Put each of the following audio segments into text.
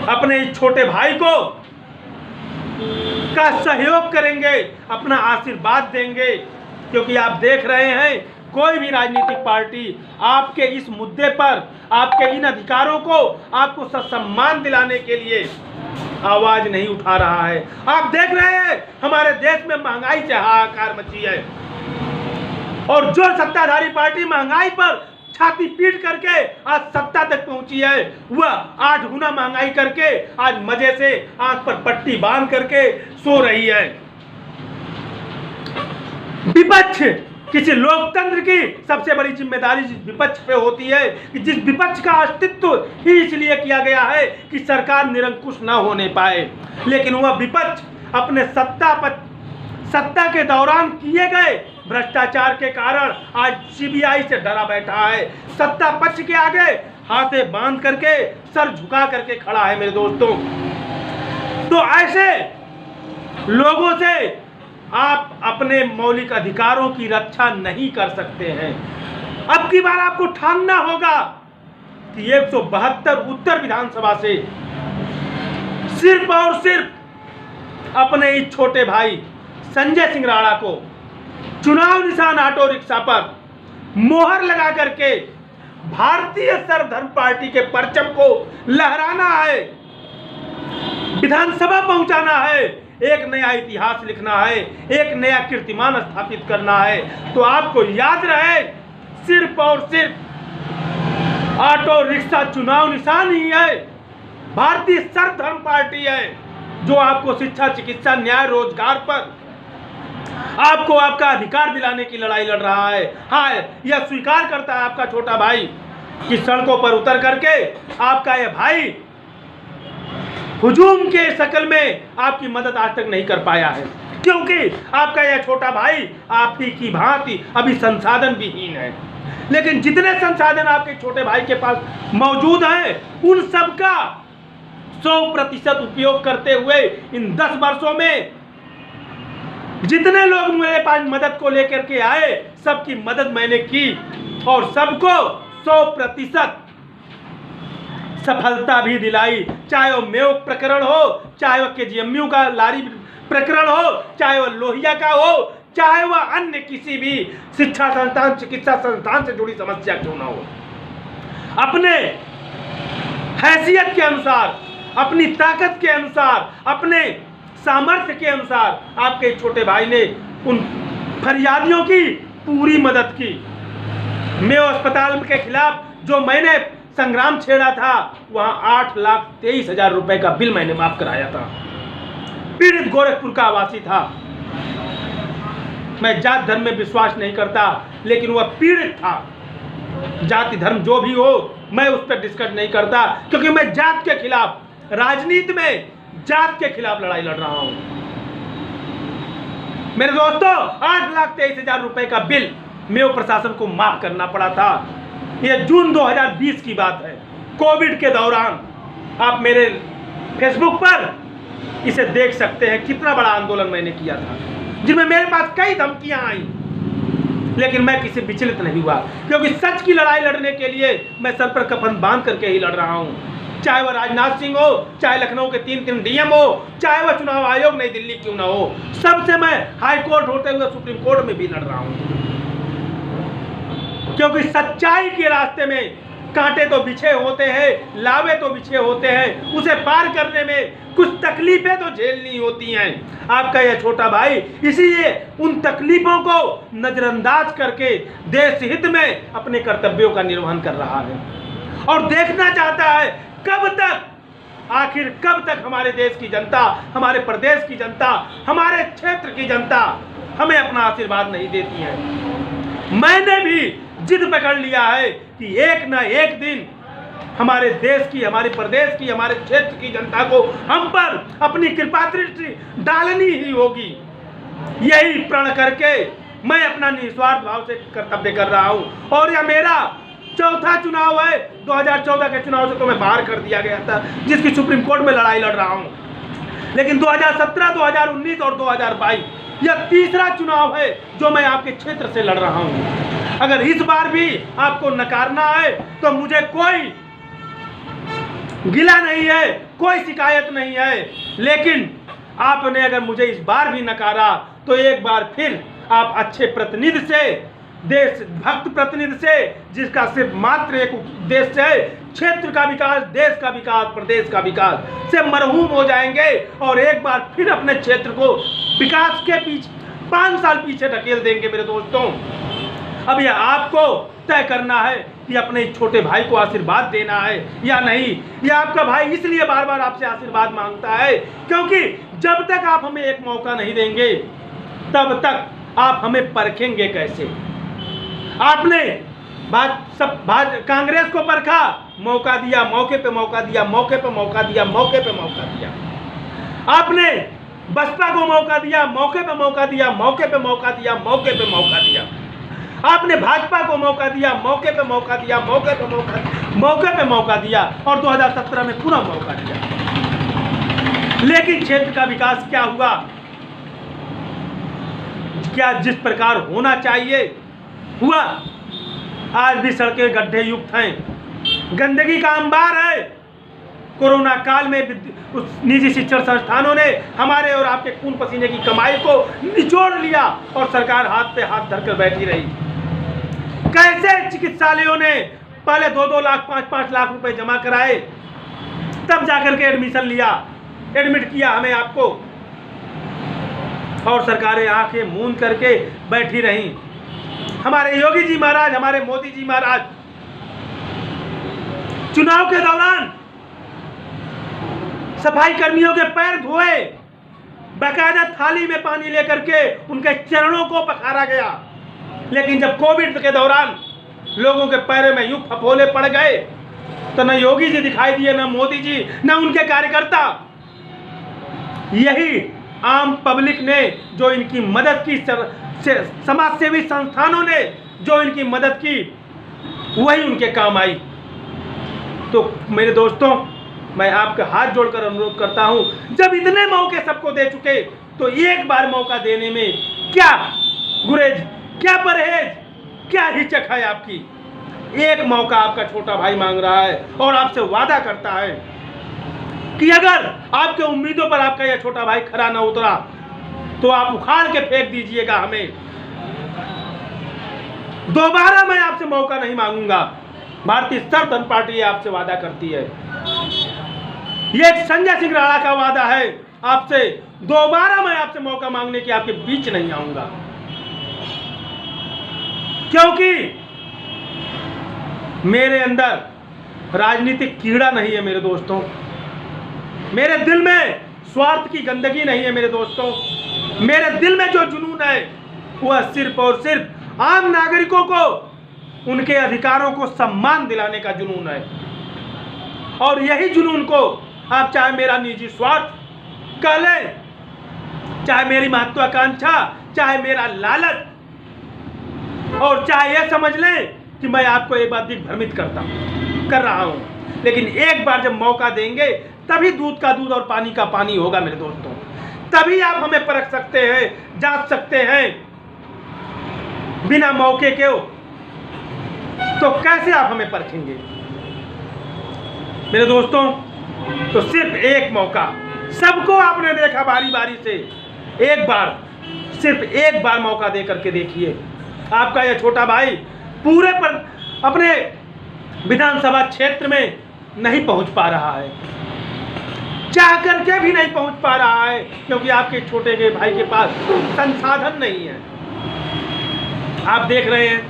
अपने इस छोटे भाई को का सहयोग करेंगे, अपना आशीर्वाद देंगे, क्योंकि आप देख रहे हैं कोई भी राजनीतिक पार्टी आपके इस मुद्दे पर, आपके इन अधिकारों को, आपको सम्मान दिलाने के लिए आवाज नहीं उठा रहा है। आप देख रहे हैं हमारे देश में महंगाई से हाहाकार मची है, और जो सत्ताधारी पार्टी महंगाई पर छाती पीट करके आज सत्ता तक पहुंची है, वह 8 गुना महंगाई करके आज मजे से आंख पर पट्टी बांध करके सो रही है। विपक्ष, किसी लोकतंत्र की सबसे बड़ी जिम्मेदारी जिस विपक्ष पे होती है कि जिस विपक्ष का अस्तित्व ही इसलिए किया गया है कि सरकार निरंकुश ना होने पाए, लेकिन वह विपक्ष अपने सत्ता के दौरान किए गए भ्रष्टाचार के कारण आज सीबीआई से डरा बैठा है। सत्ता पक्ष के आगे हाथे बांध करके, सर झुका करके खड़ा है मेरे दोस्तों। तो ऐसे लोगों से आप अपने मौलिक अधिकारों की रक्षा नहीं कर सकते हैं। अब की बार आपको ठानना होगा कि 172 उत्तर विधानसभा से सिर्फ और सिर्फ अपने इस छोटे भाई संजय सिंह राणा को चुनाव निशान ऑटो रिक्शा पर मोहर लगा करके भारतीय सर्वधर्म पार्टी के परचम को लहराना है, विधानसभा पहुंचाना है, एक नया इतिहास लिखना है, एक नया कीर्तिमान स्थापित करना है। तो आपको याद रहे, सिर्फ और सिर्फ ऑटो रिक्शा चुनाव निशान ही है, भारतीय सर्वधर्म पार्टी है जो आपको शिक्षा, चिकित्सा, न्याय, रोजगार पर आपको आपका अधिकार दिलाने की लड़ाई लड़ रहा है। हाँ, यह स्वीकार करता है आपका छोटा भाई कि सड़कों पर उतर करके आपका यह भाई हुजूम के शक्ल में आपकी मदद आज तक नहीं कर पाया है, क्योंकि आपका यह छोटा भाई आप ही की भांति अभी संसाधन विहीन है। लेकिन जितने संसाधन आपके छोटे भाई के पास मौजूद हैं, उन सब का 100% उपयोग करते हुए इन 10 वर्षों में जितने लोग मेरे पास मदद को लेकर के आए, सबकी मदद मैंने की और सबको 100% सफलता भी दिलाई। चाहे वो मेयो प्रकरण हो, चाहे वो केजीएमयू का लारी प्रकरण हो, चाहे वो लोहिया का हो, चाहे वह अन्य किसी भी शिक्षा संस्थान, चिकित्सा संस्थान से जुड़ी समस्या क्यों ना हो, अपने हैसियत के अनुसार, अपनी ताकत के अनुसार, अपने सामर्थ्य के अनुसार आपके छोटे भाई ने उन फरियादियों की पूरी मदद की। मेयो अस्पताल के खिलाफ जो मैंने संग्राम छेड़ा था, वहां 8,23,000 रुपए का बिल मैंने माफ कराया था। पीड़ित गोरखपुर का आवासी था। मैं जात धर्म में विश्वास नहीं करता, लेकिन वह पीड़ित था। जाति धर्म जो भी हो, मैं उस पर डिस्कस नहीं करता, क्योंकि मैं जात के खिलाफ, राजनीति में जात के खिलाफ लड़ाई लड़ रहा हूं। मेरे दोस्तों, 8,23,000 रुपए का बिल मेयो प्रशासन को माफ करना पड़ा था। यह जून 2020 की बात है, कोविड के दौरान। आप मेरे फेसबुक पर इसे देख सकते हैं, कितना बड़ा आंदोलन मैंने किया था, जिनमें मेरे पास कई धमकियां आई, लेकिन मैं किसी विचलित नहीं हुआ, क्योंकि सच की लड़ाई लड़ने के लिए मैं सर पर कफन बांध करके ही लड़ रहा हूं। चाहे वह राजनाथ सिंह हो, चाहे लखनऊ के 3 डीएम हो, चाहे वह चुनाव आयोग नई दिल्ली क्यों ना हो, सबसे मैं हाई कोर्ट होते हुए सुप्रीम कोर्ट में भी लड़ रहा हूं। क्योंकि सच्चाई के रास्ते में कांटे तो बिछे होते हैं, लावे तो बिछे होते हैं, उसे पार करने में कुछ तकलीफें तो झेलनी होती हैं। आपका यह छोटा भाई इसीलिए उन तकलीफों को नजरअंदाज करके देश हित में अपने कर्तव्यों का निर्वहन कर रहा है, और देखना चाहता है कब तक, आखिर कब तक हमारे देश की जनता, हमारे प्रदेश की जनता, हमारे क्षेत्र की जनता हमें अपना आशीर्वाद नहीं देती है। मैंने भी जिद पकड़ लिया है कि एक न एक दिन हमारे देश की, हमारे प्रदेश की, हमारे क्षेत्र की जनता को हम पर अपनी कृपा दृष्टि डालनी ही होगी। यही प्रण करके मैं अपना निस्वार्थ भाव से कर्तव्य कर रहा हूं, और यह मेरा चौथा चुनाव है। 2014 के चुनाव से तो मैं बाहर कर दिया गया था, जिसकी सुप्रीम कोर्ट में लड़ाई लड़ रहा हूं, लेकिन 2017, 2019 और 2022 यह तीसरा चुनाव है जो मैं आपके क्षेत्र से लड़ रहा हूं। अगर इस बार भी आपको नकारना है तो मुझे कोई गिला नहीं है, कोई शिकायत नहीं है, लेकिन आपने अगर मुझे इस बार भी नकारा तो एक बार फिर आप अच्छे प्रतिनिधि से, देशभक्त प्रतिनिधि से, जिसका सिर्फ मात्र एक उद्देश्य है क्षेत्र का विकास, देश का विकास, प्रदेश का विकास, से मरहूम हो जाएंगे और एक बार फिर अपने क्षेत्र को विकास के पीछे 5 साल पीछे ढकेल देंगे। मेरे दोस्तों, अब यह आपको तय करना है कि अपने छोटे भाई को आशीर्वाद देना है या नहीं। यह आपका भाई इसलिए बार बार आपसे आशीर्वाद मांगता है क्योंकि जब तक आप हमें एक मौका नहीं देंगे तब तक आप हमें परखेंगे कैसे। आपने कांग्रेस को परखा, मौका दिया, मौके पे मौका दिया, मौके पे मौका दिया, मौके पे मौका दिया। आपने बसपा को मौका दिया, मौके पे मौका दिया, मौके पे मौका दिया, मौके पे मौका दिया। आपने भाजपा को मौका दिया, मौके पे मौका दिया, मौके पे मौका दिया और 2017 में पूरा मौका दिया। लेकिन क्षेत्र का विकास क्या हुआ? क्या जिस प्रकार होना चाहिए हुआ? आज भी सड़कें गड्ढे युक्त हैं, गंदगी का अंबार है। कोरोना काल में निजी शिक्षण संस्थानों ने हमारे और आपके खून पसीने की कमाई को निचोड़ लिया और सरकार हाथ पे हाथ धरकर बैठी रही। कैसे चिकित्सालयों ने पहले 2-2 लाख 5-5 लाख रुपए जमा कराए, तब जाकर के एडमिशन लिया, एडमिट किया हमें आपको, और सरकारें आंखें मूंद करके बैठी रहीं। हमारे योगी जी महाराज, हमारे मोदी जी महाराज चुनाव के दौरान सफाई कर्मियों के पैर धोए, बाकायदा थाली में पानी लेकर के उनके चरणों को पखारा गया। लेकिन जब कोविड के दौरान लोगों के पैरों में यूं फफोले पड़ गए तो न योगी जी दिखाई दिए, न मोदी जी, न उनके कार्यकर्ता। यही आम पब्लिक ने जो इनकी मदद की, समाज सेवी संस्थानों ने जो इनकी मदद की, वही उनके काम आई। तो मेरे दोस्तों, मैं आपके हाथ जोड़कर अनुरोध करता हूं, जब इतने मौके सबको दे चुके तो एक बार मौका देने में क्या गुरेज, क्या परहेज, क्या हिचक है आपकी? एक मौका आपका छोटा भाई मांग रहा है और आपसे वादा करता है कि अगर आपके उम्मीदों पर आपका यह छोटा भाई खरा न उतरा तो आप उखाड़ के फेंक दीजिएगा हमें। दोबारा मैं आपसे मौका नहीं मांगूंगा। भारतीय जनता पार्टी आपसे वादा करती है। ये संजय सिंह राणा का वादा है आपसे, दोबारा मैं आपसे मौका मांगने के आपके बीच नहीं आऊंगा, क्योंकि मेरे अंदर राजनीतिक कीड़ा नहीं है मेरे दोस्तों। मेरे दिल में स्वार्थ की गंदगी नहीं है मेरे दोस्तों। मेरे दिल में जो जुनून है वह सिर्फ और सिर्फ आम नागरिकों को उनके अधिकारों को सम्मान दिलाने का जुनून है। और यही जुनून को आप चाहे मेरा निजी स्वार्थ कह लें, चाहे मेरी महत्वाकांक्षा, चाहे मेरा लालच, और चाहे यह समझ लें कि मैं आपको एक बार दिग्भ्रमित कर रहा हूं, लेकिन एक बार जब मौका देंगे तभी दूध का दूध और पानी का पानी होगा मेरे दोस्तों। तभी आप हमें परख सकते हैं, जांच सकते हैं। बिना मौके के तो कैसे आप हमें परखेंगे मेरे दोस्तों? तो सिर्फ एक मौका, सबको आपने देखा बारी बारी से, एक बार, सिर्फ एक बार मौका दे करके देखिए। आपका यह छोटा भाई पूरे पर अपने विधानसभा क्षेत्र में नहीं पहुंच पा रहा है, चाह करके भी नहीं पहुंच पा रहा है, क्योंकि आपके छोटे के भाई के पास संसाधन नहीं है। आप देख रहे हैं,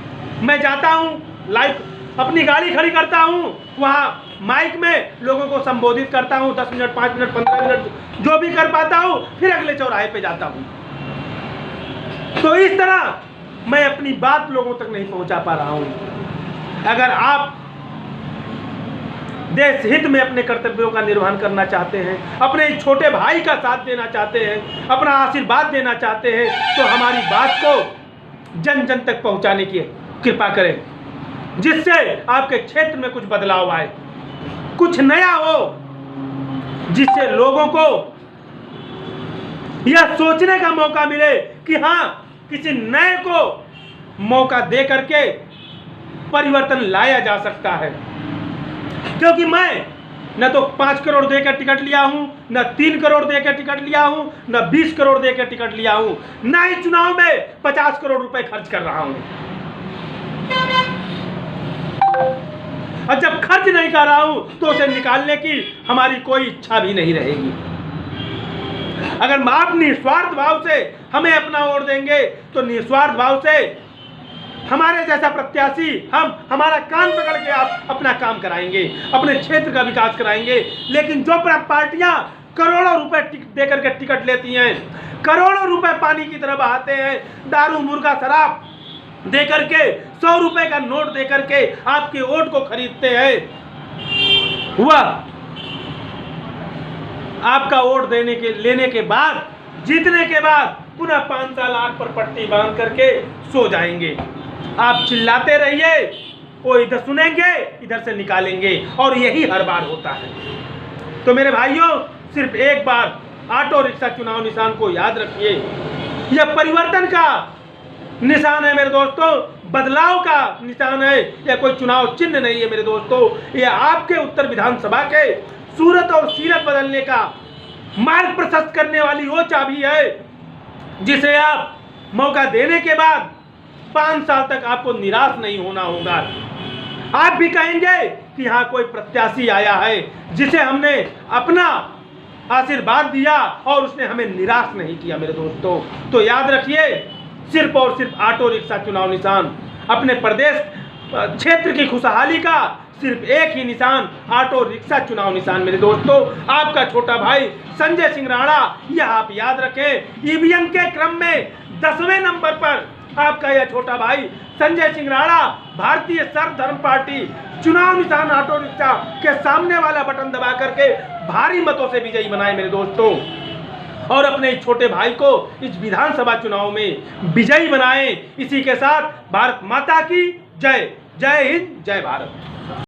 मैं जाता हूं, लाइव अपनी गाड़ी खड़ी करता हूं, वहां माइक में लोगों को संबोधित करता हूं, 10 मिनट, 5 मिनट, 15 मिनट जो भी कर पाता हूं, फिर अगले चौराहे पे जाता हूं। तो इस तरह मैं अपनी बात लोगों तक नहीं पहुंचा पा रहा हूं। अगर आप देश हित में अपने कर्तव्यों का निर्वहन करना चाहते हैं, अपने छोटे भाई का साथ देना चाहते हैं, अपना आशीर्वाद देना चाहते हैं, तो हमारी बात को जन जन तक पहुंचाने की कृपा करें, जिससे आपके क्षेत्र में कुछ बदलाव आए, कुछ नया हो, जिससे लोगों को यह सोचने का मौका मिले कि हाँ, किसी नए को मौका दे करके परिवर्तन लाया जा सकता है। क्योंकि मैं न तो 5 करोड़ देकर टिकट लिया हूं, न 3 करोड़ देकर टिकट लिया हूं, न 20 करोड़ देकर टिकट लिया हूं, न ही चुनाव में 50 करोड़ रुपए खर्च कर रहा हूं। और जब खर्च नहीं कर रहा हूं तो उसे निकालने की हमारी कोई इच्छा भी नहीं रहेगी। अगर आप निस्वार्थ भाव से हमें अपना वोट देंगे तो निस्वार्थ भाव से हमारे जैसा प्रत्याशी हम हमारा कान पकड़ के आप अपना काम कराएंगे, अपने क्षेत्र का विकास कराएंगे। लेकिन जो पार्टियां करोड़ों रुपए देकर के टिकट लेती हैं, करोड़ों रुपए पानी की तरह बहाते हैं, दारू मुर्गा शराब देकर के 100 रुपए का नोट देकर के आपके वोट को खरीदते हैं, वह आपका वोट लेने के बाद, जीतने के बाद पुनः 5 साल आंख पर पट्टी बांध करके सो जाएंगे। आप चिल्लाते रहिए, वो इधर सुनेंगे इधर से निकालेंगे, और यही हर बार होता है। तो मेरे भाइयों, सिर्फ एक बार ऑटो रिक्शा चुनाव निशान को याद रखिए। यह परिवर्तन का निशान है मेरे दोस्तों, बदलाव का निशान है। यह कोई चुनाव चिन्ह नहीं है मेरे दोस्तों, यह आपके उत्तर विधानसभा के सूरत और सीरत बदलने का मार्ग प्रशस्त करने वाली वो चाबी है, जिसे आप मौका देने के बाद 5 साल तक आपको निराश नहीं होना होगा। आप भी कहेंगे कि यहाँ कोई प्रत्याशी आया है जिसे हमने अपना आशीर्वाद दिया और उसने हमें निराश नहीं किया मेरे दोस्तों। तो याद रखिए, सिर्फ और सिर्फ ऑटो रिक्शा चुनाव निशान, अपने प्रदेश क्षेत्र की खुशहाली का सिर्फ एक ही निशान, ऑटो रिक्शा चुनाव निशान मेरे दोस्तों। आपका छोटा भाई संजय सिंह राणा, यह आप याद रखें। ईवीएम के क्रम में 10वें नंबर पर आपका यह छोटा भाई संजय सिंह राणा भारतीय सर्वधर्म पार्टी चुनाव निशान ऑटो रिक्शा के सामने वाला बटन दबा करके भारी मतों से विजयी बनाए मेरे दोस्तों, और अपने छोटे भाई को इस विधानसभा चुनाव में विजयी बनाएं। इसी के साथ भारत माता की जय। जय हिंद, जय भारत।